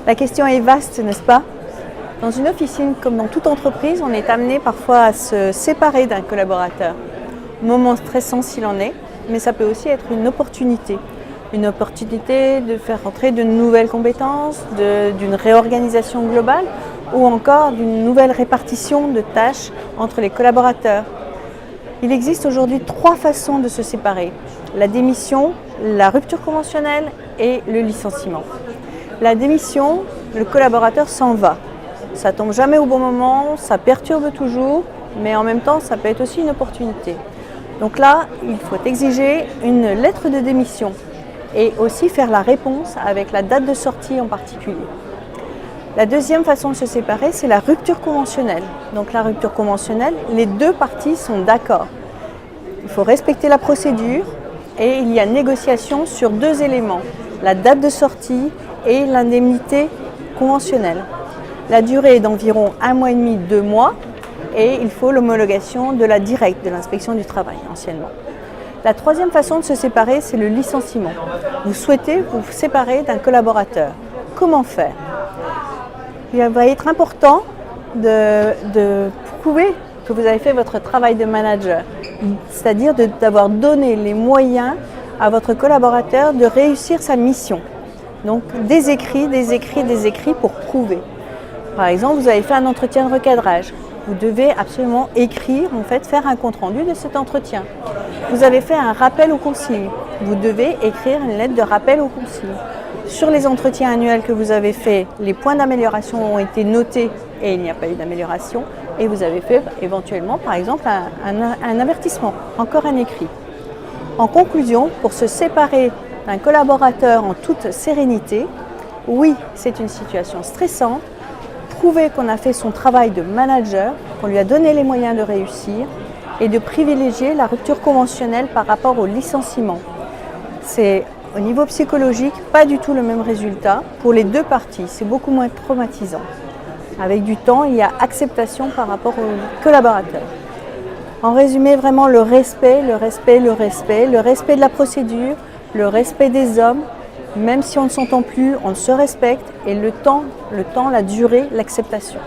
La question est vaste, n'est-ce pas? Dans une officine, comme dans toute entreprise, on est amené parfois à se séparer d'un collaborateur. Moment stressant s'il en est, mais ça peut aussi être une opportunité. Une opportunité de faire entrer de nouvelles compétences, d'une réorganisation globale ou encore d'une nouvelle répartition de tâches entre les collaborateurs. Il existe aujourd'hui 3 façons de se séparer: la démission, la rupture conventionnelle et le licenciement. La démission, le collaborateur s'en va. Ça tombe jamais au bon moment, ça perturbe toujours, mais en même temps, ça peut être aussi une opportunité. Donc là, il faut exiger une lettre de démission et aussi faire la réponse avec la date de sortie en particulier. La deuxième façon de se séparer, c'est la rupture conventionnelle. Donc la rupture conventionnelle, les 2 parties sont d'accord. Il faut respecter la procédure et il y a négociation sur 2 éléments, la date de sortie et l'indemnité conventionnelle. La durée est d'environ 1 mois et demi, 2 mois et il faut l'homologation de la directe de l'inspection du travail anciennement. La troisième façon de se séparer, c'est le licenciement. Vous souhaitez vous séparer d'un collaborateur. Comment faire? Il va être important de prouver que vous avez fait votre travail de manager, c'est-à-dire d'avoir donné les moyens à votre collaborateur de réussir sa mission. Donc des écrits pour prouver. Par exemple, vous avez fait un entretien de recadrage. Vous devez absolument écrire, faire un compte-rendu de cet entretien. Vous avez fait un rappel aux consignes. Vous devez écrire une lettre de rappel aux consignes. Sur les entretiens annuels que vous avez faits, les points d'amélioration ont été notés et il n'y a pas eu d'amélioration. Et vous avez fait éventuellement, par exemple, un avertissement, encore un écrit. En conclusion, pour se séparer d'un collaborateur en toute sérénité, oui, c'est une situation stressante. Prouver qu'on a fait son travail de manager, qu'on lui a donné les moyens de réussir et de privilégier la rupture conventionnelle par rapport au licenciement. C'est au niveau psychologique pas du tout le même résultat pour les 2 parties, c'est beaucoup moins traumatisant. Avec du temps, il y a acceptation par rapport au collaborateur. En résumé, vraiment le respect de la procédure, le respect des hommes. Même si on ne s'entend plus, on se respecte et le temps, la durée, l'acceptation.